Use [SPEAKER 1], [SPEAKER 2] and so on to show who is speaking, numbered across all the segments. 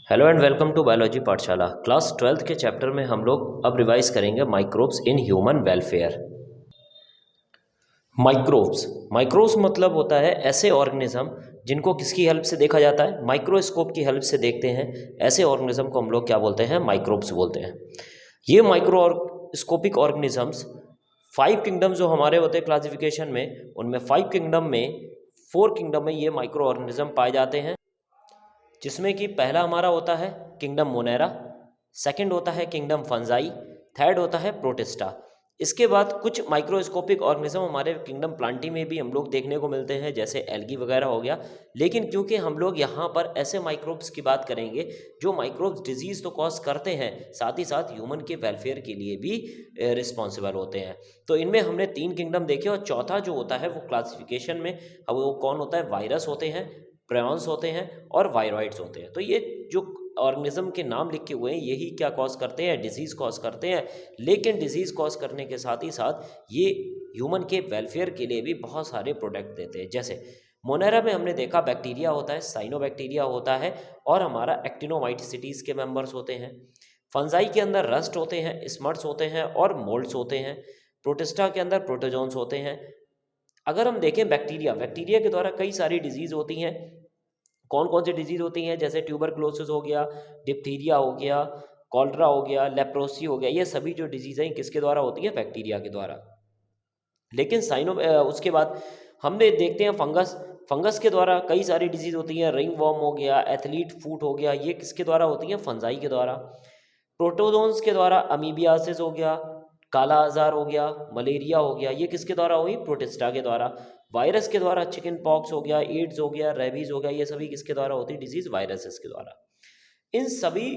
[SPEAKER 1] Hello and welcome to biology Pathshala. Class 12th के chapter में हम लोग अब रिवाइज करेंगे microbes in human welfare. Microbes मतलब होता है ऐसे ऑर्गेनिज्म जिनको किसकी हेल्प से देखा जाता है, माइक्रोस्कोप की हेल्प से देखते हैं। ऐसे ऑर्गेनिज्म को हम लोग क्या बोलते हैं, माइक्रोब्स बोलते हैं। ये माइक्रोस्कोपिक ऑर्गेनिजम्स 5 किंगडम जो हमारे होते हैं क्लासिफिकेशन में, उनमें 5 किंगडम में 4 किंगडम में ये माइक्रो ऑर्गेनिज्म पाए जाते हैं, जिसमें कि पहला हमारा होता है किंगडम मोनेरा, सेकंड होता है किंगडम फंजाई, थर्ड होता है प्रोटिस्टा। इसके बाद कुछ माइक्रोस्कोपिक ऑर्गेनिज्म हमारे किंगडम प्लांटी में भी हम लोग देखने को मिलते हैं, जैसे एल्गी वगैरह हो गया। लेकिन क्योंकि हम लोग यहाँ पर ऐसे माइक्रोब्स की बात करेंगे जो माइक्रोब्स डिजीज़ तो कॉज करते हैं, साथ ही साथ ह्यूमन के वेलफेयर के लिए भी रिस्पॉन्सिबल होते हैं। तो इनमें हमने 3 किंगडम देखे, और चौथा जो होता है वो क्लासिफिकेशन में अब वो कौन होता है, वायरस होते हैं, प्रायॉन्स होते हैं और वायरॉइड्स होते हैं। तो ये जो ऑर्गेनिज्म के नाम लिखे हुए हैं यही क्या कॉज करते हैं, डिजीज़ कॉज करते हैं। लेकिन डिजीज़ कॉज करने के साथ ही साथ ये ह्यूमन के वेलफेयर के लिए भी बहुत सारे प्रोडक्ट देते हैं। जैसे मोनेरा में हमने देखा बैक्टीरिया होता है, साइनोबैक्टीरिया होता है, और हमारा एक्टिनोमाइसिटीज़ के मेंबर्स होते हैं। फंजाई के अंदर रस्ट होते हैं, स्मट्स होते हैं और मोल्ड्स होते हैं। प्रोटिस्टा के अंदर प्रोटोजोन्स होते हैं। अगर हम देखें बैक्टीरिया के द्वारा कई सारी डिजीज़ होती हैं। कौन कौन सी डिजीज़ होती हैं, जैसे ट्यूबरक्लोसिस हो गया, डिप्थीरिया हो गया, कॉलरा हो गया, लेप्रोसी हो गया। ये सभी जो डिजीज़ हैं किसके द्वारा होती हैं, बैक्टीरिया के द्वारा। लेकिन उसके बाद हमने देखते हैं फंगस के द्वारा कई सारी डिजीज़ होती हैं। रिंग वॉर्म हो गया, एथलीट फूट हो गया, ये किसके द्वारा होती हैं, फंजाई के द्वारा। प्रोटोजोन्स के द्वारा अमीबियासिस हो गया, काला आजार हो गया, मलेरिया हो गया, ये किसके द्वारा हुई, प्रोटिस्टा के द्वारा। वायरस के द्वारा चिकन पॉक्स हो गया, एड्स हो गया, रेबीज हो गया, ये सभी किसके द्वारा होती है, डिजीज वायरसेस के द्वारा। इन सभी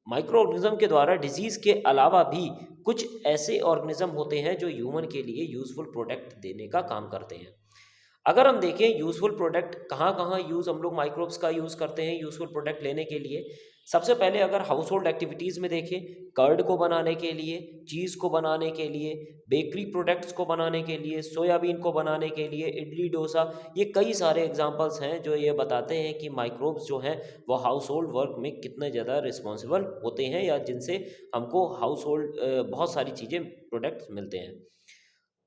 [SPEAKER 1] माइक्रो ऑर्गेनिज्म के द्वारा डिजीज के अलावा भी कुछ ऐसे ऑर्गेनिज्म होते हैं जो ह्यूमन के लिए यूजफुल प्रोडक्ट देने का काम करते हैं। अगर हम देखें यूज़फुल प्रोडक्ट कहाँ कहाँ यूज़ हम लोग माइक्रोब्स का यूज़ करते हैं यूज़फुल प्रोडक्ट लेने के लिए। सबसे पहले अगर हाउस होल्ड एक्टिविटीज़ में देखें, कर्ड को बनाने के लिए, चीज़ को बनाने के लिए, बेकरी प्रोडक्ट्स को बनाने के लिए, सोयाबीन को बनाने के लिए, इडली डोसा, ये कई सारे एग्जांपल्स हैं जो ये बताते हैं कि माइक्रोब्स जो हैं वो हाउस होल्ड वर्क में कितने ज़्यादा रिस्पॉन्सिबल होते हैं, या जिनसे हमको हाउस होल्ड बहुत सारी चीज़ें प्रोडक्ट्स मिलते हैं।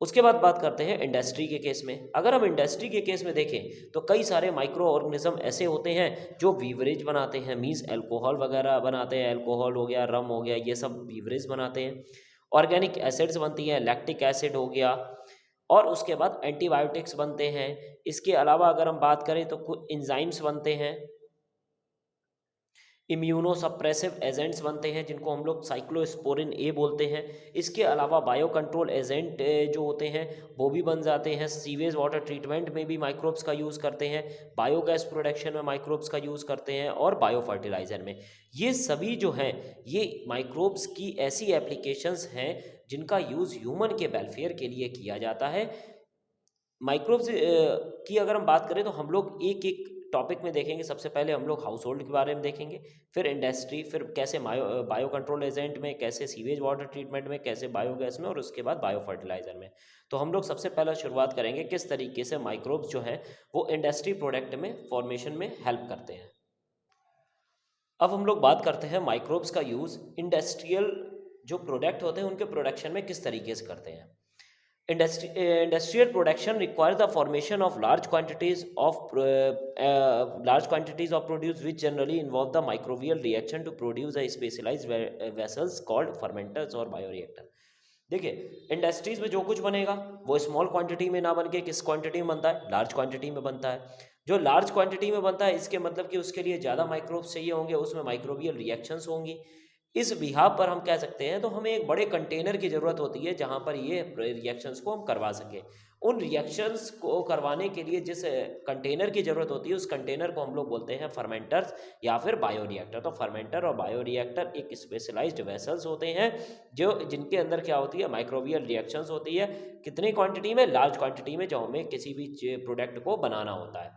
[SPEAKER 1] उसके बाद बात करते हैं इंडस्ट्री के केस में। अगर हम इंडस्ट्री के केस में देखें तो कई सारे माइक्रो ऑर्गेनिज्म ऐसे होते हैं जो बीवरेज बनाते हैं, मीन्स अल्कोहल वगैरह बनाते हैं, अल्कोहल हो गया, रम हो गया, ये सब बीवरेज बनाते हैं। ऑर्गेनिक एसिड्स बनती हैं, लैक्टिक एसिड हो गया, और उसके बाद एंटीबायोटिक्स बनते हैं। इसके अलावा अगर हम बात करें तो कुछ इंजाइम्स बनते हैं, इम्यूनो सप्रेसिव एजेंट्स बनते हैं जिनको हम लोग साइक्लोस्पोरिन ए बोलते हैं। इसके अलावा बायो कंट्रोल एजेंट जो होते हैं वो भी बन जाते हैं। सीवेज वाटर ट्रीटमेंट में भी माइक्रोब्स का यूज़ करते हैं, बायोगैस प्रोडक्शन में माइक्रोब्स का यूज़ करते हैं, और बायो फर्टिलाइज़र में। ये सभी जो हैं ये माइक्रोब्स की ऐसी एप्लीकेशंस हैं जिनका यूज़ ह्यूमन के वेलफेयर के लिए किया जाता है। माइक्रोब्स की अगर हम बात करें तो हम लोग एक एक टॉपिक में देखेंगे। सबसे पहले हम लोग हाउस होल्ड के बारे में देखेंगे, फिर इंडस्ट्री, फिर कैसे बायो कंट्रोल एजेंट में, कैसे सीवेज वाटर ट्रीटमेंट में, कैसे बायोगैस में, और उसके बाद बायो फर्टिलाइज़र में। तो हम लोग सबसे पहला शुरुआत करेंगे किस तरीके से माइक्रोब्स जो हैं वो इंडस्ट्री प्रोडक्ट में फॉर्मेशन में हेल्प करते हैं। अब हम लोग बात करते हैं माइक्रोब्स का यूज़ इंडस्ट्रियल जो प्रोडक्ट होते हैं उनके प्रोडक्शन में किस तरीके से करते हैं। Industrial production requires the formation of large quantities of produce which generally involve the microbial reaction to produce a specialized vessels called fermenters or bioreactor। देखिए इंडस्ट्रीज में जो कुछ बनेगा वो स्मॉल क्वांटिटी में ना बन के किस क्वांटिटी में बनता है, लार्ज क्वांटिटी में बनता है। जो लार्ज क्वांटिटी में बनता है इसके मतलब कि उसके लिए ज़्यादा माइक्रोब्स चाहिए होंगे, उसमें माइक्रोबियल रिएक्शंस होंगी। इस बिहाव पर हम कह सकते हैं तो हमें एक बड़े कंटेनर की ज़रूरत होती है जहाँ पर ये रिएक्शंस को हम करवा सकें। उन रिएक्शंस को करवाने के लिए जिस कंटेनर की ज़रूरत होती है उस कंटेनर को हम लोग बोलते हैं फर्मेंटर्स या फिर बायोरिएक्टर। तो फर्मेंटर और बायोरिएक्टर एक स्पेशलाइज्ड वेसल्स होते हैं जो जिनके अंदर क्या होती है, माइक्रोबियल रिएक्शंस होती है। कितनी क्वांटिटी में, लार्ज क्वांटिटी में, जो हमें किसी भी प्रोडक्ट को बनाना होता है।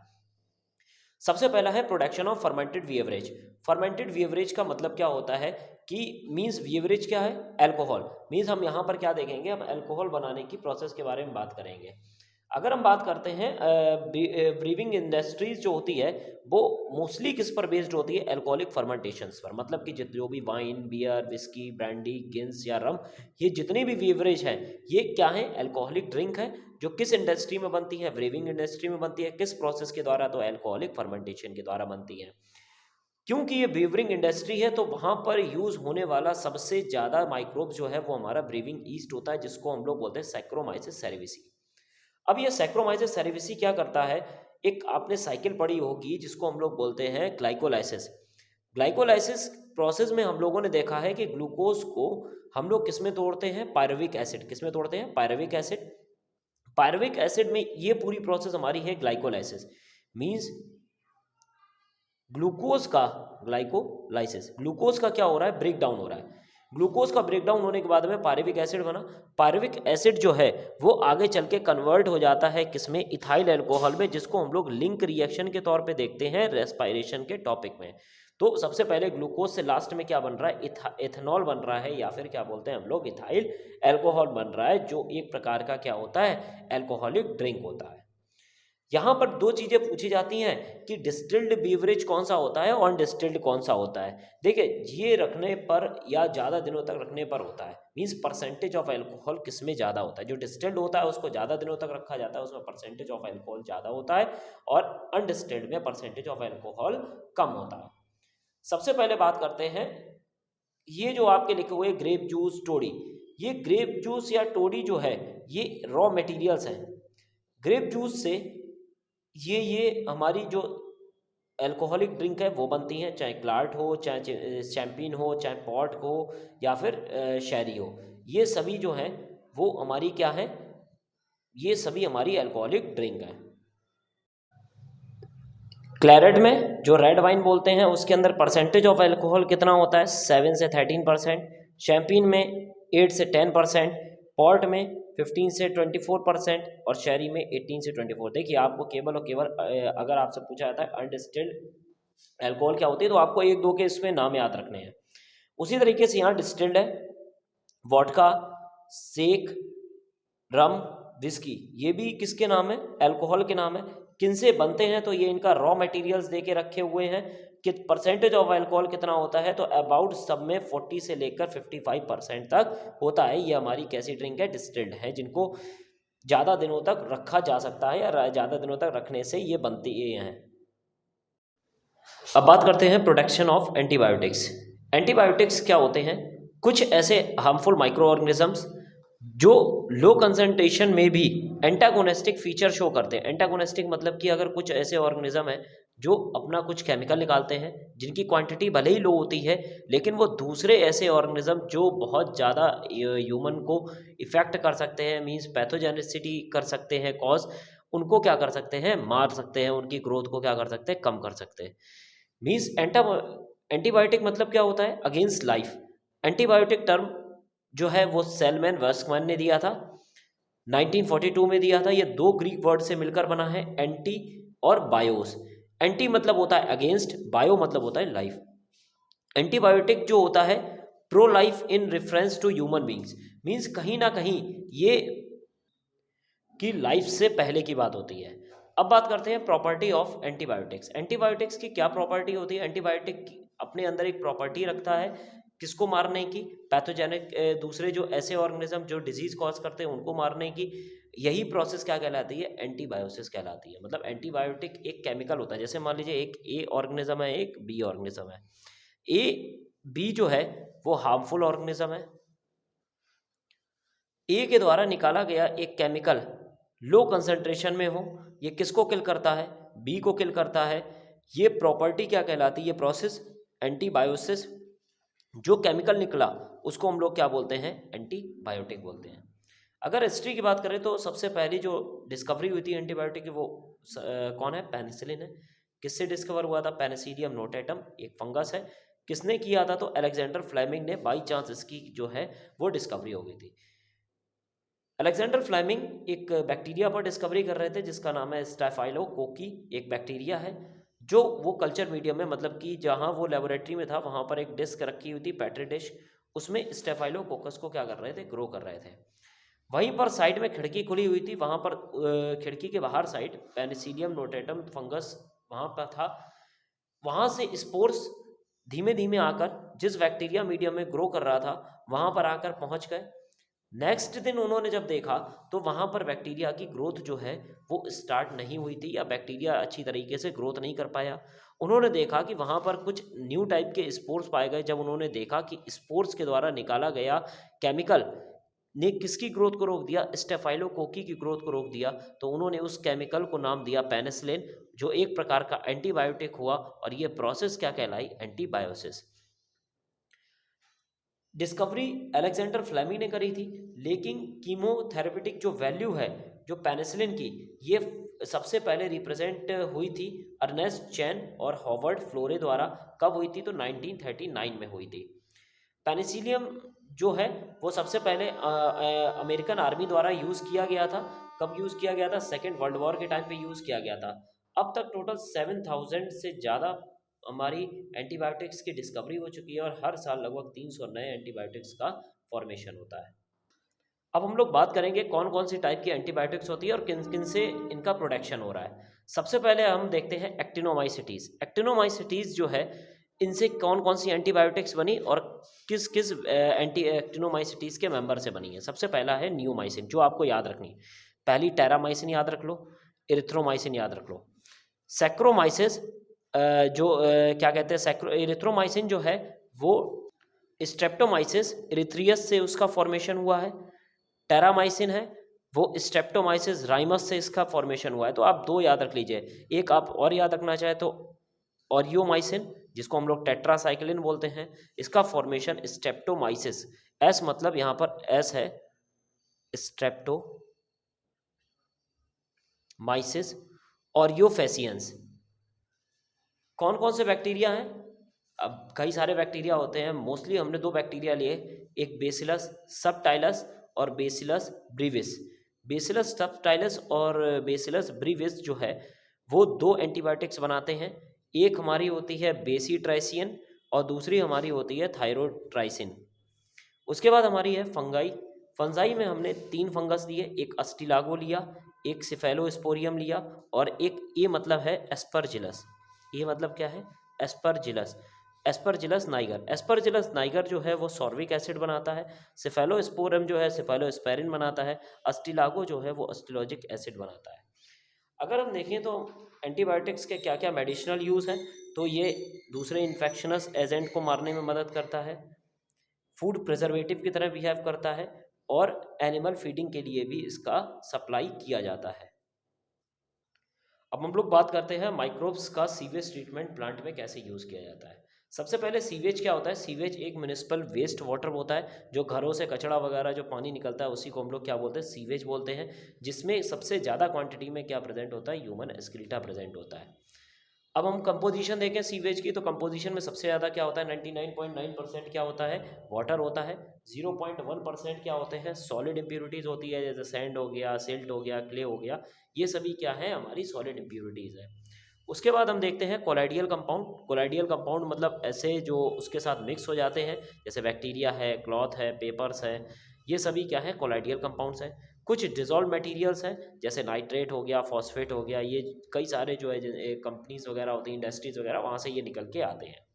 [SPEAKER 1] सबसे पहला है production of fermented beverage. Fermented beverage का मतलब क्या होता है कि मीन्स बीवरेज क्या है, अल्कोहल। मीन्स हम यहाँ पर क्या देखेंगे, हम अल्कोहल बनाने की प्रोसेस के बारे में बात करेंगे। अगर हम बात करते हैं ब्रीविंग इंडस्ट्रीज जो होती है वो मोस्टली किस पर बेस्ड होती है, अल्कोहलिक फर्मेंटेशंस पर। मतलब कि जो भी वाइन, बियर, विस्की, ब्रांडी, गिन्स या रम, ये जितनी भी बीवरेज हैं ये क्या है, अल्कोहलिक ड्रिंक है। जो किस इंडस्ट्री में बनती है, ब्रीविंग इंडस्ट्री में बनती है। किस प्रोसेस के द्वारा, तो अल्कोहलिक फर्मेंटेशन के द्वारा बनती है। क्योंकि ये ब्रीविंग इंडस्ट्री है तो वहाँ पर यूज़ होने वाला सबसे ज़्यादा माइक्रोब जो है वो हमारा ब्रीविंग ईस्ट होता है, जिसको हम लोग बोलते हैं सैक्रोमाइसिस सेरेविसी। अब ये सैक्रोमाइसिस सेरेविसी क्या करता है, एक आपने साइकिल पढ़ी होगी जिसको हम लोग बोलते हैं ग्लाइकोलाइसिस। ग्लाइकोलाइसिस प्रोसेस में हम लोगों ने देखा है कि ग्लूकोज को हम लोग किस में तोड़ते हैं, पायरुविक एसिड। किस में तोड़ते हैं, पायरुविक एसिड। पायरुविक एसिड में ये पूरी प्रोसेस हमारी है ग्लाइकोलाइसिस। मींस ग्लूकोज का, ग्लाइकोलाइसिस, ग्लूकोज का क्या हो रहा है, ब्रेक डाउन हो रहा है। ग्लूकोज का ब्रेक डाउन होने के बाद में पायरुविक एसिड बना। पायरुविक एसिड जो है वो आगे चल के कन्वर्ट हो जाता है किसमें, इथाइल अल्कोहल में, जिसको हम लोग लिंक रिएक्शन के तौर पे देखते हैं रेस्पिरेशन के टॉपिक में। तो सबसे पहले ग्लूकोज से लास्ट में क्या बन रहा है, इथेनॉल बन रहा है, या फिर क्या बोलते हैं हम लोग, इथाइल अल्कोहल बन रहा है, जो एक प्रकार का क्या होता है, अल्कोहलिक ड्रिंक होता है। यहाँ पर दो चीजें पूछी जाती हैं कि डिस्टिल्ड बीवरेज कौन सा होता है और डिस्टिल्ड कौन सा होता है। देखिए, ये रखने पर या ज़्यादा दिनों तक रखने पर होता है। मींस परसेंटेज ऑफ अल्कोहल किस में ज़्यादा होता है। जो डिस्टिल्ड होता है उसको ज़्यादा दिनों तक रखा जाता है, उसमें परसेंटेज ऑफ अल्कोहल ज़्यादा होता है, और अनडिस्टिल्ड में परसेंटेज ऑफ अल्कोहल कम होता है। सबसे पहले बात करते हैं, ये जो आपके लिखे हुए ग्रेप जूस, टोडी, ये ग्रेप जूस या टोडी जो है ये रॉ मटेरियल्स हैं। ग्रेप जूस से ये हमारी जो अल्कोहलिक ड्रिंक है वो बनती हैं, चाहे क्लार्ट हो, चाहे शैम्पेन हो, चाहे पॉट हो, या फिर शैरी हो। ये सभी जो हैं वो हमारी क्या है, ये सभी हमारी अल्कोहलिक ड्रिंक है। क्लैरेट में जो रेड वाइन बोलते हैं उसके अंदर परसेंटेज ऑफ अल्कोहल कितना होता है, 7 से 13%। शैम्पेन में 8 से 10%। पॉट में 15 से 24%। और शैरी में 18 से 24। देखिए, आपको केवल और केवल अगर आपसे पूछा जाता है अनडिस्टिल्ड अल्कोहल क्या होती है, तो आपको एक दो के इसमें नाम याद रखने हैं। उसी तरीके से यहाँ डिस्टिल्ड है, वोडका, सेक, रम, विस्की, ये भी किसके नाम है, अल्कोहल के नाम है। किनसे बनते हैं, तो ये इनका रॉ मटेरियल्स दे के रखे हुए हैं कि परसेंटेज ऑफ अल्कोहल कितना होता है, तो अबाउट सब में 40 से लेकर 55% तक होता है। ये हमारी कैसी ड्रिंक है, डिस्टिल्ड है, जिनको ज़्यादा दिनों तक रखा जा सकता है, या ज़्यादा दिनों तक रखने से ये बनती हैं। अब बात करते हैं प्रोटेक्शन ऑफ एंटीबायोटिक्स। एंटीबायोटिक्स क्या होते हैं, कुछ ऐसे हार्मफुल माइक्रो ऑर्गेनिजम्स जो लो कंसंट्रेशन में भी एंटागोनिस्टिक फीचर शो करते हैं। एंटागोनिस्टिक मतलब कि अगर कुछ ऐसे ऑर्गेनिज्म हैं जो अपना कुछ केमिकल निकालते हैं, जिनकी क्वांटिटी भले ही लो होती है, लेकिन वो दूसरे ऐसे ऑर्गेनिज्म जो बहुत ज़्यादा ह्यूमन को इफेक्ट कर सकते हैं, मींस पैथोजेनिसिटी कर सकते हैं कॉज, उनको क्या कर सकते हैं, मार सकते हैं, उनकी ग्रोथ को क्या कर सकते हैं, कम कर सकते हैं। मींस एंटीबायोटिक मतलब क्या होता है, अगेंस्ट लाइफ। एंटीबायोटिक टर्म जो है वो सेलमैन वर्स्कमैन ने दिया था, 1942 में दिया था। ये दो ग्रीक वर्ड से मिलकर बना है, एंटी और बायोस। एंटी मतलब होता है अगेंस्ट, बायो मतलब होता है लाइफ। एंटीबायोटिक जो होता है pro life in reference to human beings, means कहीं ना कहीं ये की लाइफ से पहले की बात होती है। अब बात करते हैं प्रॉपर्टी ऑफ एंटीबायोटिक्स। एंटीबायोटिक्स की क्या प्रॉपर्टी होती है, एंटीबायोटिक अपने अंदर एक प्रॉपर्टी रखता है किसको मारने की, पैथोजेनिक दूसरे जो ऐसे ऑर्गेनिज्म जो डिजीज कॉज करते हैं उनको मारने की। यही प्रोसेस क्या कहलाती है, एंटीबायोसिस कहलाती है। मतलब एंटीबायोटिक एक केमिकल होता है, जैसे मान लीजिए एक ए ऑर्गेनिज्म है, एक बी ऑर्गेनिज्म है। ए बी जो है वो हार्मफुल ऑर्गेनिज्म है। ए के द्वारा निकाला गया एक केमिकल लो कंसंट्रेशन में हो, ये किसको किल करता है, बी को किल करता है। ये प्रॉपर्टी क्या कहलाती है, ये प्रोसेस एंटीबायोसिस। जो केमिकल निकला उसको हम लोग क्या बोलते हैं, एंटीबायोटिक बोलते हैं। अगर हिस्ट्री की बात करें तो सबसे पहली जो डिस्कवरी हुई थी एंटीबायोटिक की वो कौन है, पेनिसिलिन है। किससे डिस्कवर हुआ था, पेनिसिलियम नोटेटम, एक फंगस है। किसने किया था, तो अलेक्जेंडर फ्लेमिंग ने, बाई चांस इसकी जो है वो डिस्कवरी हो गई थी। अलेक्जेंडर फ्लेमिंग एक बैक्टीरिया पर डिस्कवरी कर रहे थे जिसका नाम है स्टाफाइलोकोकी, एक बैक्टीरिया है जो वो कल्चर मीडियम में, मतलब कि जहाँ वो लेबोरेटरी में था वहाँ पर एक डिस्क रखी हुई थी, पेट्री डिश, उसमें स्टेफाइलोकोकस को क्या कर रहे थे, ग्रो कर रहे थे। वहीं पर साइड में खिड़की खुली हुई थी, वहाँ पर खिड़की के बाहर साइड पेनिसिलियम नोटेटम फंगस वहाँ पर था। वहाँ से स्पोर्स धीमे धीमे आकर जिस बैक्टीरिया मीडियम में ग्रो कर रहा था वहाँ पर आकर पहुँच गए। नेक्स्ट दिन उन्होंने जब देखा तो वहाँ पर बैक्टीरिया की ग्रोथ जो है वो स्टार्ट नहीं हुई थी, या बैक्टीरिया अच्छी तरीके से ग्रोथ नहीं कर पाया। उन्होंने देखा कि वहाँ पर कुछ न्यू टाइप के स्पोर्स पाए गए। जब उन्होंने देखा कि स्पोर्स के द्वारा निकाला गया केमिकल ने किसकी ग्रोथ को रोक दिया, स्टेफाइलोकोकी की ग्रोथ को रोक दिया, तो उन्होंने उस केमिकल को नाम दिया पेनिसिलिन, जो एक प्रकार का एंटीबायोटिक हुआ। और ये प्रोसेस क्या कहलाई, एंटीबायोसिस। डिस्कवरी अलेक्जेंडर फ्लेमी ने करी थी, लेकिन कीमोथेरेपेटिक जो वैल्यू है जो पेनिसिलिन की, ये सबसे पहले रिप्रेजेंट हुई थी अर्नेस्ट चैन और हॉवर्ड फ्लोरे द्वारा। कब हुई थी, तो 1939 में हुई थी। पेनिसिलियम जो है वो सबसे पहले अमेरिकन आर्मी द्वारा यूज़ किया गया था। कब यूज़ किया गया था, सेकेंड वर्ल्ड वॉर के टाइम पे यूज़ किया गया था। अब तक टोटल 7000 से ज़्यादा हमारी एंटीबायोटिक्स की डिस्कवरी हो चुकी है, और हर साल लगभग 300 नए एंटीबायोटिक्स का फॉर्मेशन होता है। अब हम लोग बात करेंगे कौन कौन सी टाइप की एंटीबायोटिक्स होती है और किन किन से इनका प्रोटेक्शन हो रहा है। सबसे पहले हम देखते हैं एक्टिनोमाइसिटीज़। एक्टिनोमाइसिटीज़ जो है, इनसे कौन कौन सी एंटीबायोटिक्स बनी और किस किस एंटी एक्टिनोमाइसिटीज़ के मेंबर से बनी है। सबसे पहला है नियोमाइसिन, जो आपको याद रखनी है। पहली टेरामाइसिन याद रख लो, इरिथ्रोमाइसिन याद रख लो। सैक्रोमाइसिस जो क्या कहते हैं, इरिथ्रोमाइसिन जो है वो स्ट्रेप्टोमाइसिस इरिथ्रियस से उसका फॉर्मेशन हुआ है। टेरामाइसिन है वो स्ट्रेप्टोमाइसिस राइमस से इसका फॉर्मेशन हुआ है। तो आप दो याद रख लीजिए। एक आप और याद रखना चाहे तो ऑरियोमाइसिन, जिसको हम लोग टेट्रासाइक्लिन बोलते हैं, इसका फॉर्मेशन स्ट्रेप्टोमाइसिस, एस मतलब यहाँ पर एस है, स्ट्रेप्टोमाइसिस। ऑरियोफेसियंस कौन कौन से बैक्टीरिया हैं, अब कई सारे बैक्टीरिया होते हैं, मोस्टली हमने दो बैक्टीरिया लिए, एक बेसिलस सबटाइलस और बेसिलस ब्रीविस। बेसिलस सबटाइलस और बेसिलस ब्रीविस जो है वो दो एंटीबायोटिक्स बनाते हैं। एक हमारी होती है बेसीट्राइसिन और दूसरी हमारी होती है थायरोट्राइसिन। उसके बाद हमारी है फंगाई। फंजाई में हमने तीन फंगस लिए, एक अस्टिलागो लिया, एक सिफेलोस्पोरियम लिया, और एक ये मतलब है एस्परजिलस। ये मतलब क्या है, Aspergillus. Aspergillus Niger, Aspergillus Niger जो है वो सॉर्विक एसिड बनाता है। सिफेलोस्पोरम जो है सिफेलोस्पेरिन बनाता है। अस्टिलागो जो है वो अस्टिलॉजिक एसिड बनाता है। अगर हम देखें तो एंटीबायोटिक्स के क्या क्या मेडिसिनल यूज़ हैं, तो ये दूसरे इन्फेक्शनस एजेंट को मारने में मदद करता है, फूड प्रिजर्वेटिव की तरह बिहेव करता है, और एनिमल फीडिंग के लिए भी इसका सप्लाई किया जाता है। अब हम लोग बात करते हैं माइक्रोब्स का सीवेज ट्रीटमेंट प्लांट में कैसे यूज़ किया जाता है। सबसे पहले सीवेज क्या होता है, सीवेज एक म्युनिसिपल वेस्ट वाटर होता है, जो घरों से कचरा वगैरह जो पानी निकलता है उसी को हम लोग क्या बोलते हैं, सीवेज बोलते हैं, जिसमें सबसे ज़्यादा क्वांटिटी में क्या प्रेजेंट होता है, ह्यूमन एक्सक्रीटा प्रेजेंट होता है। अब हम कंपोजिशन देखें सीवेज की, तो कंपोजिशन में सबसे ज़्यादा क्या होता है, 99.9% क्या होता है, वाटर होता है। 0.1% क्या होते हैं, सॉलिड इम्प्यूरिटीज़ होती है, जैसे सैंड हो गया, सिल्ट हो गया, क्ले हो गया, ये सभी क्या है, हमारी सॉलिड इम्प्यूरिटीज़ है। उसके बाद हम देखते हैं कोलाइडियल कंपाउंड। कोलाइडियल कंपाउंड मतलब ऐसे जो उसके साथ मिक्स हो जाते हैं, जैसे बैक्टीरिया है, क्लॉथ है, पेपर्स है, ये सभी क्या है, कोलाइडियल कंपाउंड्स हैं। कुछ डिजॉल्व मटेरियल्स हैं, जैसे नाइट्रेट हो गया, फॉस्फेट हो गया, ये कई सारे जो है कंपनीज वगैरह होती हैं, इंडस्ट्रीज वगैरह, वहाँ से ये निकल के आते हैं।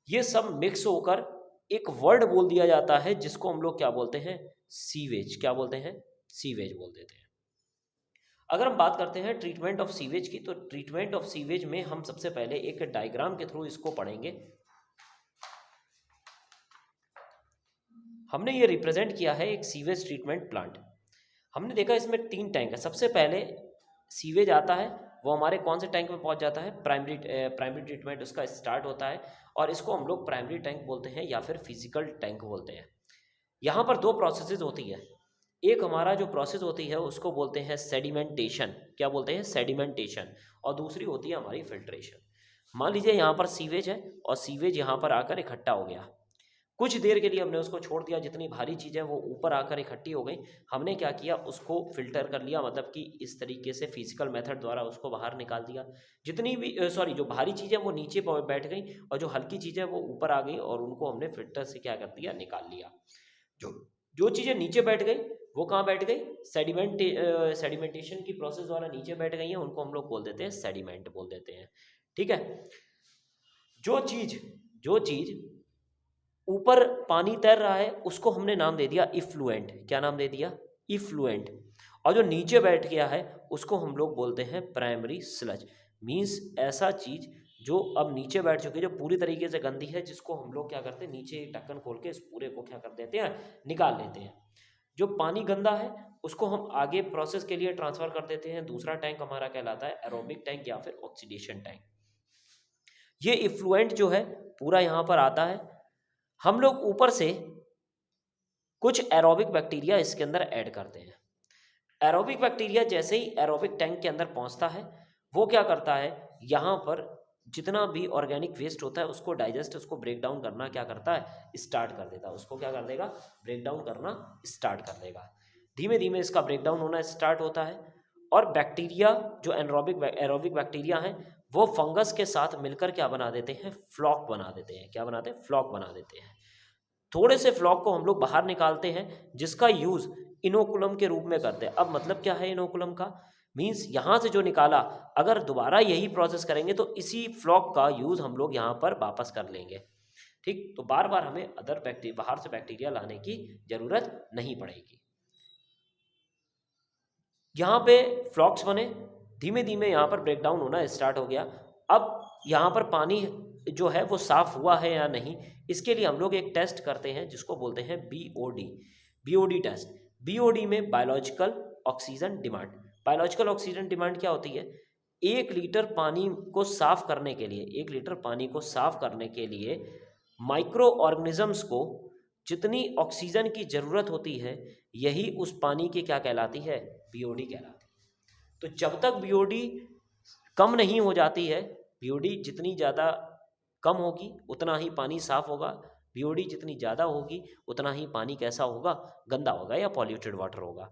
[SPEAKER 1] ये सब मिक्स होकर एक वर्ड बोल दिया जाता है, जिसको हम लोग क्या बोलते हैं, सीवेज। क्या बोलते हैं, सीवेज बोल देते हैं। अगर हम बात करते हैं ट्रीटमेंट ऑफ सीवेज की, तो ट्रीटमेंट ऑफ सीवेज में हम सबसे पहले एक डायग्राम के थ्रू इसको पढ़ेंगे। हमने ये रिप्रेजेंट किया है एक सीवेज ट्रीटमेंट प्लांट। हमने देखा इसमें 3 टैंक है। सबसे पहले सीवेज आता है, वो हमारे कौन से टैंक में पहुंच जाता है, प्राइमरी ट्रीटमेंट उसका स्टार्ट होता है, और इसको हम लोग प्राइमरी टैंक बोलते हैं या फिर फिजिकल टैंक बोलते हैं। यहाँ पर दो प्रोसेसेस होती है। एक हमारा जो प्रोसेस होती है उसको बोलते हैं सेडिमेंटेशन। क्या बोलते हैं, सेडिमेंटेशन। और दूसरी होती है हमारी फिल्ट्रेशन। मान लीजिए यहाँ पर सीवेज है और सीवेज यहाँ पर आकर इकट्ठा हो गया, कुछ देर के लिए हमने उसको छोड़ दिया, जितनी भारी चीज़ें वो ऊपर आकर इकट्ठी हो गई, हमने क्या किया, उसको फिल्टर कर लिया, मतलब कि इस तरीके से फिजिकल मेथड द्वारा उसको बाहर निकाल दिया। जितनी भी जो भारी चीज़ें वो नीचे बैठ गई, और जो हल्की चीज़ें वो ऊपर आ गई, और उनको हमने फिल्टर से क्या कर दिया, निकाल लिया। जो जो चीज़ें नीचे बैठ गई वो कहाँ बैठ गई, सेडिमेंटेशन की प्रोसेस द्वारा नीचे बैठ गई हैं, उनको हम लोग बोल देते हैं सेडिमेंट बोल देते हैं। ठीक है, जो चीज़ ऊपर पानी तैर रहा है उसको हमने नाम दे दिया इफ्लुएंट। क्या नाम दे दिया, इफ्लुएंट। और जो नीचे बैठ गया है उसको हम लोग बोलते हैं प्राइमरी स्लज। मीन्स ऐसा चीज जो अब नीचे बैठ चुकी है, जो पूरी तरीके से गंदी है, जिसको हम लोग क्या करते हैं, नीचे ढक्कन खोल के इस पूरे को क्या कर देते हैं, निकाल लेते हैं। जो पानी गंदा है उसको हम आगे प्रोसेस के लिए ट्रांसफर कर देते हैं। दूसरा टैंक हमारा कहलाता है एरोबिक टैंक या फिर ऑक्सीडेशन टैंक। ये इफ्लुएंट जो है पूरा यहाँ पर आता है। हम लोग ऊपर से कुछ एरोबिक बैक्टीरिया इसके अंदर ऐड करते हैं। एरोबिक बैक्टीरिया जैसे ही एरोबिक टैंक के अंदर पहुंचता है, वो क्या करता है, यहाँ पर जितना भी ऑर्गेनिक वेस्ट होता है उसको डाइजेस्ट, उसको ब्रेक डाउन करना क्या करता है, स्टार्ट कर देता है। उसको क्या कर देगा, ब्रेक डाउन करना स्टार्ट कर देगा। धीमे धीमे इसका ब्रेक डाउन होना स्टार्ट होता है और बैक्टीरिया जो एरोबिक बैक्टीरिया हैं वो फंगस के साथ मिलकर क्या बना देते हैं, फ्लॉक बना देते हैं। क्या बनाते हैं, फ्लॉक बना देते हैं। थोड़े से फ्लॉक को हम लोग बाहर निकालते हैं जिसका यूज इनोकुलम के रूप में करते हैं। अब मतलब क्या है इनोकुलम का, मीन्स यहाँ से जो निकाला अगर दोबारा यही प्रोसेस करेंगे तो इसी फ्लॉक का यूज हम लोग यहाँ पर वापस कर लेंगे। ठीक, तो बार बार हमें अदर बैक्टीरिया, बाहर से बैक्टीरिया लाने की जरूरत नहीं पड़ेगी। यहाँ पे फ्लॉक्स बने, धीमे धीमे यहाँ पर ब्रेक डाउन होना स्टार्ट हो गया। अब यहाँ पर पानी जो है वो साफ हुआ है या नहीं, इसके लिए हम लोग एक टेस्ट करते हैं जिसको बोलते हैं बीओडी टेस्ट। बीओडी में biological oxygen demand. Biological oxygen demand क्या होती है, 1 लीटर पानी को साफ करने के लिए, 1 लीटर पानी को साफ करने के लिए माइक्रो ऑर्गेनिजम्स को जितनी ऑक्सीजन की ज़रूरत होती है यही उस पानी की क्या कहलाती है, बीओडी कहलाती है। तो जब तक बीओडी कम नहीं हो जाती है, बीओडी जितनी ज़्यादा कम होगी उतना ही पानी साफ होगा, बीओडी जितनी ज़्यादा होगी उतना ही पानी कैसा होगा, गंदा होगा या पॉल्यूटेड वाटर होगा।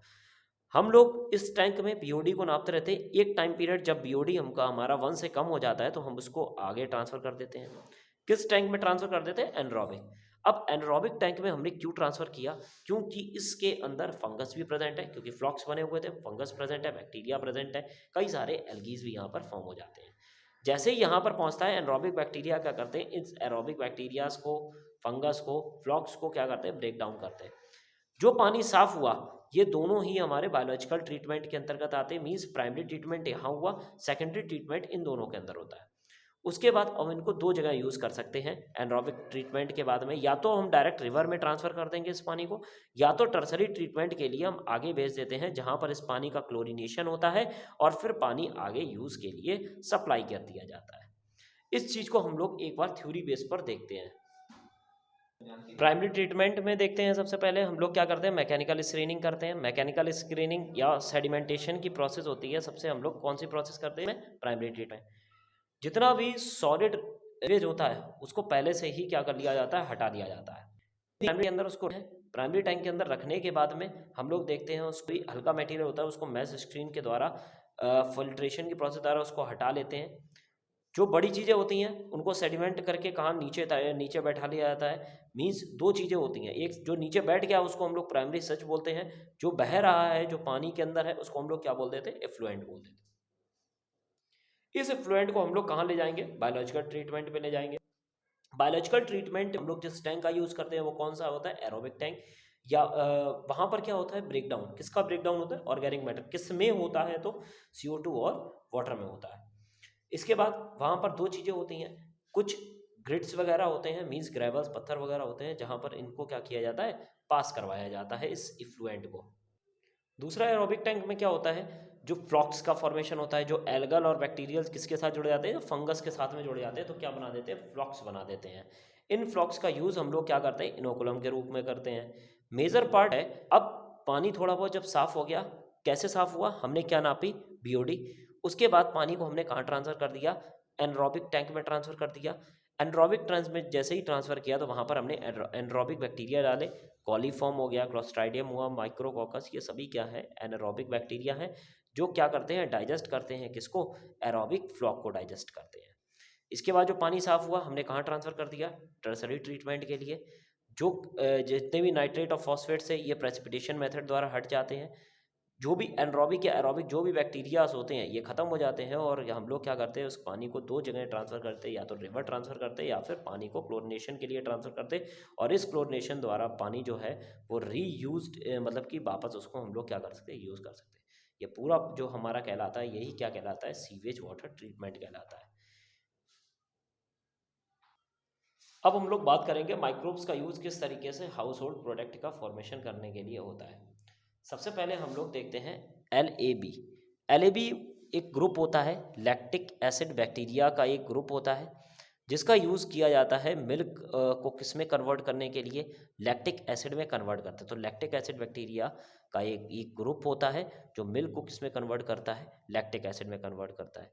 [SPEAKER 1] हम लोग इस टैंक में बीओडी को नापते रहते हैं। एक टाइम पीरियड जब बीओडी हमका हमारा 1 से कम हो जाता है तो हम उसको आगे ट्रांसफ़र कर देते हैं। किस टैंक में ट्रांसफ़र कर देते हैं, एनरोबिक। अब एनरोबिक टैंक में हमने क्यों ट्रांसफ़र किया, क्योंकि इसके अंदर फंगस भी प्रेजेंट है, क्योंकि फ्लॉक्स बने हुए थे, फंगस प्रेजेंट है, बैक्टीरिया प्रेजेंट है, कई सारे एल्गीज भी यहाँ पर फॉर्म हो जाते हैं। जैसे ही यहाँ पर पहुँचता है एनरोबिक बैक्टीरिया क्या करते हैं, इस एरोबिक बैक्टीरियाज को, फंगस को, फ्लॉक्स को क्या करते हैं, ब्रेक डाउन करते हैं। जो पानी साफ हुआ, ये दोनों ही हमारे बायोलॉजिकल ट्रीटमेंट के अंतर्गत आते हैं। मीन्स प्राइमरी ट्रीटमेंट यहाँ हुआ, सेकेंडरी ट्रीटमेंट इन दोनों के अंदर होता है। उसके बाद हम इनको 2 जगह यूज़ कर सकते हैं एनरोबिक ट्रीटमेंट के बाद में, या तो हम डायरेक्ट रिवर में ट्रांसफ़र कर देंगे इस पानी को, या तो टर्सरी ट्रीटमेंट के लिए हम आगे भेज देते हैं जहाँ पर इस पानी का क्लोरीनेशन होता है और फिर पानी आगे यूज़ के लिए सप्लाई कर दिया जाता है। इस चीज़ को हम लोग एक बार थ्योरी बेस पर देखते हैं। प्राइमरी ट्रीटमेंट में देखते हैं, सबसे पहले हम लोग क्या करते हैं, मैकेनिकल स्क्रीनिंग करते हैं। मैकेनिकल स्क्रीनिंग या सेडिमेंटेशन की प्रोसेस होती है, सबसे हम लोग कौन सी प्रोसेस करते हैं, प्राइमरी ट्रीटमेंट। जितना भी सॉलिड वेज होता है उसको पहले से ही क्या कर लिया जाता है, हटा दिया जाता है। प्राइमरी के अंदर उसको प्राइमरी टैंक के अंदर रखने के बाद में हम लोग देखते हैं उसको हल्का मटेरियल होता है उसको मैश स्क्रीन के द्वारा फिल्ट्रेशन की प्रोसेस द्वारा उसको हटा लेते हैं। जो बड़ी चीज़ें होती हैं उनको सेडिमेंट करके कहाँ, नीचे नीचे बैठा लिया जाता है। मीन्स 2 चीज़ें होती हैं, एक जो नीचे बैठ गया उसको हम लोग प्राइमरी सच बोलते हैं, जो बह रहा है जो पानी के अंदर है उसको हम लोग क्या बोल देते हैं, एफ्लुएंट बोल देते हैं। इस एफ्लुएंट को हम लोग कहाँ ले जाएंगे, बायोलॉजिकल ट्रीटमेंट में ले जाएंगे। बायोलॉजिकल ट्रीटमेंट हम लोग जिस टैंक का यूज़ करते हैं वो कौन सा होता है, एरोबिक टैंक। या वहाँ पर क्या होता है, ब्रेक डाउन, किसका ब्रेक डाउन होता है, ऑर्गेनिक मैटर। किस में होता है, तो CO2 और वाटर में होता है। इसके बाद वहाँ पर 2 चीज़ें होती हैं, कुछ ग्रिड्स वगैरह होते हैं, मीन्स ग्रेवल्स, पत्थर वगैरह होते हैं, जहाँ पर इनको क्या किया जाता है, पास करवाया जाता है इस इफ्लुएंट को। दूसरा एरोबिक टैंक में क्या होता है, जो फ्लॉक्स का फॉर्मेशन होता है, जो एल्गल और बैक्टीरियल किसके साथ जुड़े जाते हैं, जो फंगस के साथ में जुड़े जाते हैं, तो क्या बना देते हैं, फ्लॉक्स बना देते हैं। इन फ्लॉक्स का यूज़ हम लोग क्या करते हैं, इनोकुलम के रूप में करते हैं। मेजर पार्ट है। अब पानी थोड़ा बहुत जब साफ़ हो गया, कैसे साफ़ हुआ, हमने क्या नापी, बीओडी। उसके बाद पानी को हमने कहाँ ट्रांसफ़र कर दिया, एनरोबिक टैंक में ट्रांसफ़र कर दिया। एनरोबिक टैंक में जैसे ही ट्रांसफ़र किया तो वहाँ पर हमने एनरोबिक बैक्टीरिया डाले, कॉलीफॉर्म हो गया, क्लोस्ट्राइडियम हुआ, माइक्रोकोकस, ये सभी क्या है, एनारोबिक बैक्टीरिया है, जो क्या करते हैं, डाइजेस्ट करते हैं किसको, एरोबिक फ्लॉक को डाइजेस्ट करते हैं। इसके बाद जो पानी साफ़ हुआ हमने कहाँ ट्रांसफ़र कर दिया, टर्सरी ट्रीटमेंट के लिए। जो जितने भी नाइट्रेट और फॉस्फेट्स है ये प्रेसिपिटेशन मेथड द्वारा हट जाते हैं। जो भी एनरोबिक या एरोबिक जो भी बैक्टीरियाज होते हैं ये ख़त्म हो जाते हैं, और हम लोग क्या करते हैं उस पानी को दो जगह ट्रांसफ़र करते हैं, या तो रिवर ट्रांसफ़र करते हैं या फिर पानी को क्लोरिनेशन के लिए ट्रांसफ़र करते हैं। और इस क्लोरिनेशन द्वारा पानी जो है वो रीयूज्ड, मतलब कि वापस उसको हम लोग क्या कर सकते हैं, यूज़ कर सकते हैं। ये पूरा जो हमारा कहलाता है यही क्या कहलाता है, सीवेज वाटर ट्रीटमेंट कहलाता है। अब हम लोग बात करेंगे माइक्रोब्स का यूज़ किस तरीके से हाउस होल्ड प्रोडक्ट का फॉर्मेशन करने के लिए होता है। सबसे पहले हम लोग देखते हैं LAB। LAB एक ग्रुप होता है, लैक्टिक एसिड बैक्टीरिया का एक ग्रुप होता है, जिसका यूज़ किया जाता है मिल्क को किस में कन्वर्ट करने के लिए, लैक्टिक एसिड में कन्वर्ट करते हैं। तो लैक्टिक एसिड बैक्टीरिया का एक ग्रुप होता है जो मिल्क को किस में कन्वर्ट करता है, लैक्टिक एसिड में कन्वर्ट करता है।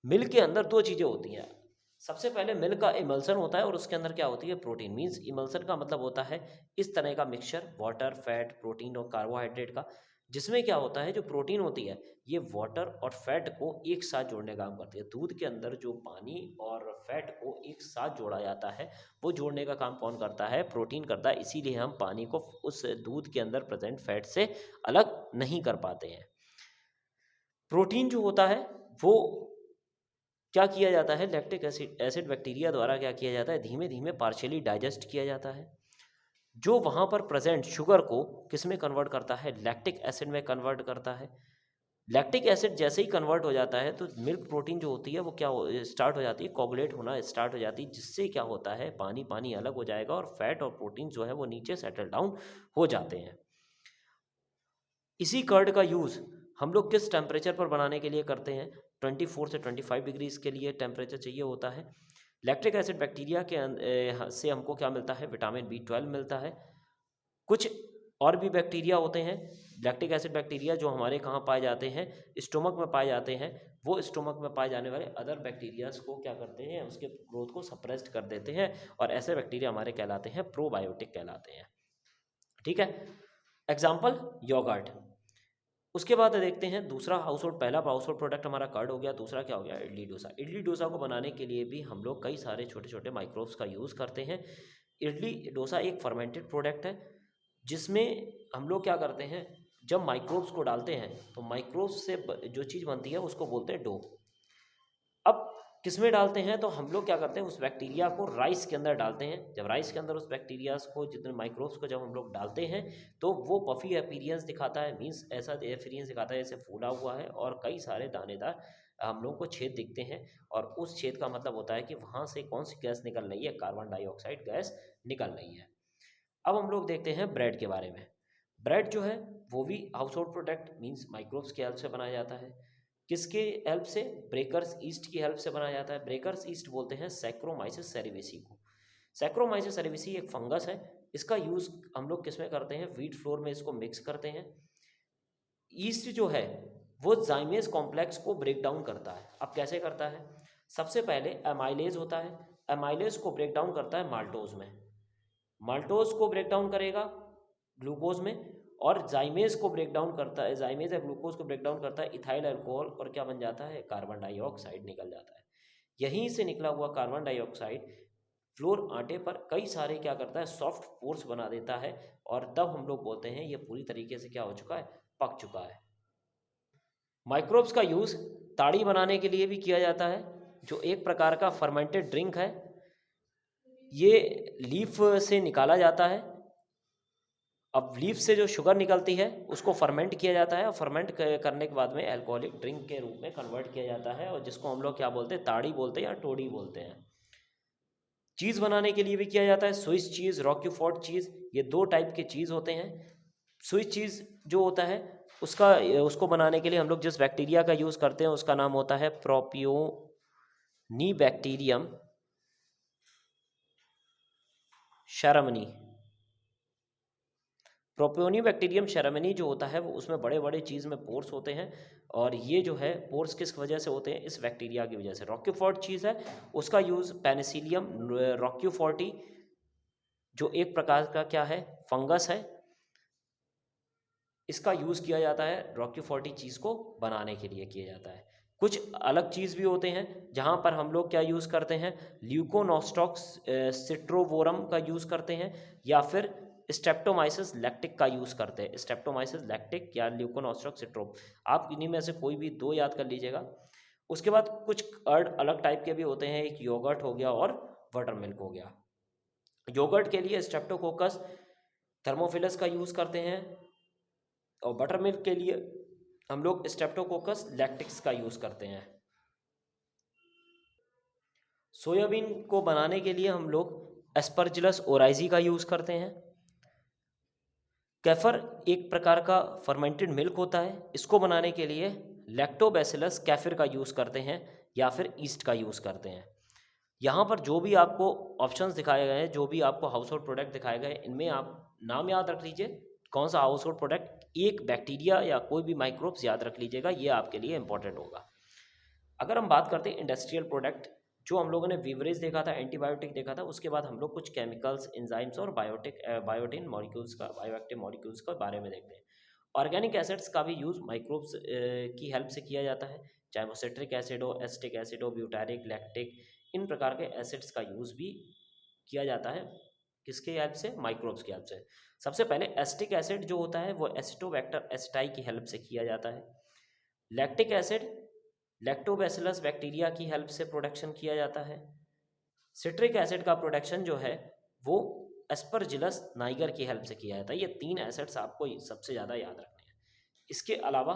[SPEAKER 1] मिल्क के अंदर दो चीज़ें होती हैं। सबसे पहले मिल्क का इमल्सन होता है और उसके अंदर क्या होती है, प्रोटीन। मीन्स इमल्सन का मतलब होता है इस तरह का मिक्सचर वाटर, फैट, प्रोटीन और कार्बोहाइड्रेट का, जिसमें क्या होता है जो प्रोटीन होती है ये वाटर और फैट को एक साथ जोड़ने का काम करती है। दूध के अंदर जो पानी और फैट को एक साथ जोड़ा जाता है वो जोड़ने का काम कौन करता है, प्रोटीन करता है। इसीलिए हम पानी को उस दूध के अंदर प्रेजेंट फैट से अलग नहीं कर पाते हैं। प्रोटीन जो होता है वो क्या किया जाता है, लैक्टिक एसिड एसिड बैक्टीरिया द्वारा क्या किया जाता है, धीमे धीमे पार्शियली डाइजेस्ट किया जाता है, जो वहाँ पर प्रेजेंट शुगर को किस में कन्वर्ट करता है, लैक्टिक एसिड में कन्वर्ट करता है। लैक्टिक एसिड जैसे ही कन्वर्ट हो जाता है तो मिल्क प्रोटीन जो होती है वो क्या स्टार्ट हो जाती है, कोगुलेट होना स्टार्ट हो जाती है, जिससे क्या होता है पानी पानी अलग हो जाएगा और फैट और प्रोटीन जो है वो नीचे सेटल डाउन हो जाते हैं। इसी कर्ड का यूज़ हम लोग किस टेम्परेचर पर बनाने के लिए करते हैं, 24 से 25 डिग्रीज के लिए टेम्परेचर चाहिए होता है। लैक्टिक एसिड बैक्टीरिया के से हमको क्या मिलता है, विटामिन B12 मिलता है। कुछ और भी बैक्टीरिया होते हैं, लैक्टिक एसिड बैक्टीरिया जो हमारे कहाँ पाए जाते हैं, स्टोमक में पाए जाते हैं। वो स्टोमक में पाए जाने वाले अदर बैक्टीरियाज को क्या करते हैं, उसके ग्रोथ को सप्रेस्ड कर देते हैं, और ऐसे बैक्टीरिया हमारे कहलाते हैं प्रोबायोटिक कहलाते हैं। ठीक है, एग्जाम्पल योगर्ट। उसके बाद देखते हैं दूसरा हाउस होल्ड, पहला हाउस होल्ड प्रोडक्ट हमारा कर्ड हो गया, दूसरा क्या हो गया, इडली डोसा। इडली डोसा को बनाने के लिए भी हम लोग कई सारे छोटे छोटे माइक्रोब्स का यूज़ करते हैं। इडली डोसा एक फर्मेंटेड प्रोडक्ट है, जिसमें हम लोग क्या करते हैं, जब माइक्रोब्स को डालते हैं तो माइक्रोब्स से जो चीज़ बनती है उसको बोलते हैं डो। अब किसमें डालते हैं, तो हम लोग क्या करते हैं उस बैक्टीरिया को राइस के अंदर डालते हैं। जब राइस के अंदर उस बैक्टीरियाज को, जितने माइक्रोब्स को जब हम लोग डालते हैं तो वो पफी अपीरियंस दिखाता है। मीन्स ऐसा अपीरियंस दिखाता है जैसे फूला हुआ है और कई सारे दानेदार हम लोग को छेद दिखते हैं, और उस छेद का मतलब होता है कि वहाँ से कौन सी गैस निकल रही है, कार्बन डाइऑक्साइड गैस निकल रही है। अब हम लोग देखते हैं ब्रेड के बारे में। ब्रेड जो है वो भी house hold product means microbes की हेल्प से बनाया जाता है। किसके हेल्प से, ब्रेकर्स ईस्ट की हेल्प से बनाया जाता है। ब्रेकर्स ईस्ट बोलते हैं सैक्रोमाइसिस सेरेवेसी को। सैक्रोमाइसिस सेरेवेसी एक फंगस है, इसका यूज़ हम लोग किस में करते हैं, व्हीट फ्लोर में इसको मिक्स करते हैं। ईस्ट जो है वो जाइमेज कॉम्प्लेक्स को ब्रेक डाउन करता है। अब कैसे करता है, सबसे पहले एमाइलेज होता है, एमाइलेज को ब्रेक डाउन करता है माल्टोज में, माल्टोज को ब्रेक डाउन करेगा ग्लूकोज में, और जाइमेज को ब्रेक डाउन करता है, जाइमेज या ग्लूकोज को ब्रेक डाउन करता है इथाइल अल्कोहल, और क्या बन जाता है, कार्बन डाइऑक्साइड निकल जाता है। यहीं से निकला हुआ कार्बन डाइऑक्साइड फ्लोर आटे पर कई सारे क्या करता है, सॉफ्ट पोर्स बना देता है, और तब हम लोग बोलते हैं ये पूरी तरीके से क्या हो चुका है, पक चुका है। माइक्रोब्स का यूज़ ताड़ी बनाने के लिए भी किया जाता है, जो एक प्रकार का फर्मेंटेड ड्रिंक है। ये लीफ से निकाला जाता है। अब लीफ से जो शुगर निकलती है उसको फर्मेंट किया जाता है, और फर्मेंट करने के बाद में अल्कोहलिक ड्रिंक के रूप में कन्वर्ट किया जाता है, और जिसको हम लोग क्या बोलते हैं, ताड़ी बोलते हैं या टोडी बोलते हैं। चीज़ बनाने के लिए भी किया जाता है, स्विस चीज़, रॉक्यूफोर्ट चीज़, ये दो टाइप के चीज़ होते हैं। स्विस चीज़ जो होता है उसका, उसको बनाने के लिए हम लोग जिस बैक्टीरिया का यूज़ करते हैं उसका नाम होता है प्रोपियोनिबैक्टीरियम शरमनी। प्रोपियोनिबैक्टीरियम शरमनी जो होता है वो, उसमें बड़े बड़े चीज़ में पोर्स होते हैं, और ये जो है पोर्स किस वजह से होते हैं, इस बैक्टीरिया की वजह से। रॉक्यूफोर्ट चीज़ है, उसका यूज़ पेनिसिलियम रॉक्यूफोर्टी, जो एक प्रकार का क्या है, फंगस है, इसका यूज़ किया जाता है रॉक्यूफोर्टी चीज़ को बनाने के लिए किया जाता है। कुछ अलग चीज़ भी होते हैं जहाँ पर हम लोग क्या यूज़ करते हैं, ल्यूकोनोस्टॉक्स सिट्रोवोरम का यूज़ करते हैं या फिर स्ट्रेप्टोमाइसिस लैक्टिक का यूज़ करते हैं। स्ट्रेप्टोमाइसिस लैक्टिक या ल्यूकोनोस्टॉक्स सिट्रो, आप इन्हीं में से कोई भी 2 याद कर लीजिएगा। उसके बाद कुछ अलग टाइप के भी होते हैं, एक योगर्ट हो गया और बटर मिल्क हो गया। योगर्ट के लिए स्ट्रेप्टोकोकस थर्मोफिलस का यूज़ करते हैं और बटर मिल्क के लिए हम लोग स्ट्रेप्टोकोकस लैक्टिक्स का यूज़ करते हैं। सोयाबीन को बनाने के लिए हम लोग एस्परजिलस ओराइजी का यूज़ करते हैं। कैफर एक प्रकार का फर्मेंटेड मिल्क होता है, इसको बनाने के लिए लैक्टोबैसिलस कैफिर का यूज़ करते हैं या फिर ईस्ट का यूज़ करते हैं। यहाँ पर जो भी आपको ऑप्शंस दिखाए गए हैं, जो भी आपको हाउस होल्ड प्रोडक्ट दिखाए गए, इनमें आप नाम याद रख लीजिए कौन सा हाउस होल्ड प्रोडक्ट, एक बैक्टीरिया या कोई भी माइक्रोब्स याद रख लीजिएगा, ये आपके लिए इंपॉर्टेंट होगा। अगर हम बात करते हैं इंडस्ट्रियल प्रोडक्ट, जो हम लोगों ने बीवरेज देखा था, एंटीबायोटिक देखा था, उसके बाद हम लोग कुछ केमिकल्स, एंजाइम्स और बायोटिन मॉलिक्यूल्स का, बायोएक्टिव मॉलिक्यूल्स के बारे में देखते हैं। ऑर्गेनिक एसिड्स का भी यूज़ माइक्रोब्स की हेल्प से किया जाता है, चाहे वो सिट्रिक एसिड हो, एसिटिक एसिड हो, ब्यूटारिक, लैक्टिक, इन प्रकार के एसिड्स का यूज़ भी किया जाता है। किसके हेल्प से? माइक्रोब्स की हेल्प से। सबसे पहले एसिटिक एसिड जो होता है वो एसिटोबैक्टर एसिटाई की हेल्प से किया जाता है। लैक्टिक एसिड लैक्टोबैसिलस बैक्टीरिया की हेल्प से प्रोडक्शन किया जाता है। सिट्रिक एसिड का प्रोडक्शन जो है वो एस्परजिलस नाइगर की हेल्प से किया जाता है। ये 3 एसिड्स आपको सबसे ज़्यादा याद रखने हैं। इसके अलावा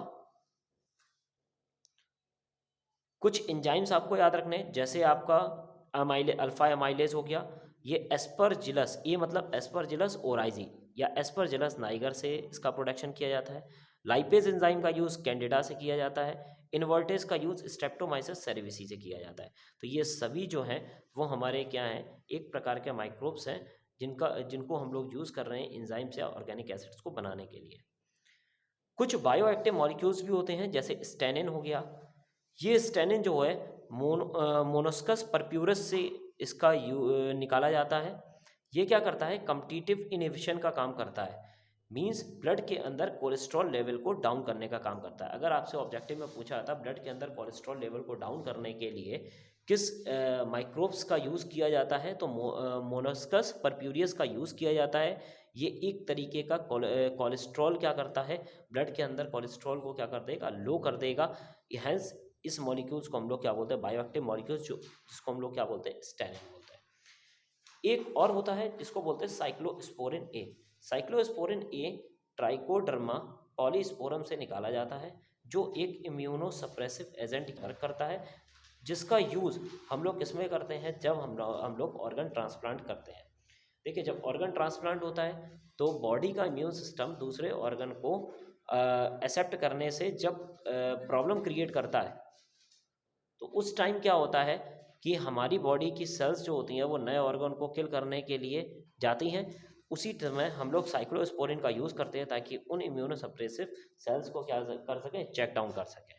[SPEAKER 1] कुछ एंजाइम्स आपको याद रखने हैं, जैसे आपका अल्फा एमाइलेज हो गया, ये एस्परजिलस, ये मतलब एस्परजिलस ओराइजी या एस्परजिलस नाइगर से इसका प्रोडक्शन किया जाता है। लाइपेज एंजाइम का यूज़ कैंडिडा से किया जाता है। इनवर्टेज का यूज़ स्ट्रेप्टोमाइसिस सेरेविसी से किया जाता है। तो ये सभी जो हैं वो हमारे क्या हैं, एक प्रकार के माइक्रोब्स हैं जिनको हम लोग यूज़ कर रहे हैं एंजाइम्स या ऑर्गेनिक एसिड्स को बनाने के लिए। कुछ बायोएक्टिव मॉलिक्यूल्स भी होते हैं, जैसे स्टेनिन हो गया। ये स्टेनिन जो है मोनोस्कस परप्यूरस से इसका निकाला जाता है। ये क्या करता है, कम्पिटिटिव इनहिबिशन का काम करता है, मींस ब्लड के अंदर कोलेस्ट्रॉल लेवल को डाउन करने का काम करता है। अगर आपसे ऑब्जेक्टिव में पूछा था ब्लड के अंदर कोलेस्ट्रॉल लेवल को डाउन करने के लिए किस माइक्रोब्स का यूज़ किया जाता है, तो मोनोस्कस परप्यूरियस का यूज़ किया जाता है। ये एक तरीके का कोलेस्ट्रॉल क्या करता है, ब्लड के अंदर कोलेस्ट्रॉल को क्या कर देगा, लो कर देगा। हैंस इस मॉलिक्यूल्स को हम लोग क्या बोलते हैं, बायोएक्टिव मॉलिक्यूल्स, जिसको हम लोग क्या बोलते हैं, स्टेनिन बोलते हैं। एक और होता है जिसको बोलते हैं साइक्लोस्पोरिन ए। साइक्लोस्पोरिन ए ट्राइकोडर्मा पॉलीस्पोरम से निकाला जाता है, जो एक इम्यूनोसप्रेसिव एजेंट वर्क करता है, जिसका यूज़ हम लोग किस में करते हैं, जब हम लोग ऑर्गन ट्रांसप्लांट करते हैं। देखिए, जब ऑर्गन ट्रांसप्लांट होता है तो बॉडी का इम्यून सिस्टम दूसरे ऑर्गन को एक्सेप्ट करने से जब प्रॉब्लम क्रिएट करता है, तो उस टाइम क्या होता है कि हमारी बॉडी की सेल्स जो होती हैं वो नए ऑर्गन को किल करने के लिए जाती हैं। उसी समय हम लोग साइक्लोस्पोरिन का यूज़ करते हैं ताकि उन इम्यूनोसप्रेसिव सेल्स को क्या कर सकें, चेक डाउन कर सकें।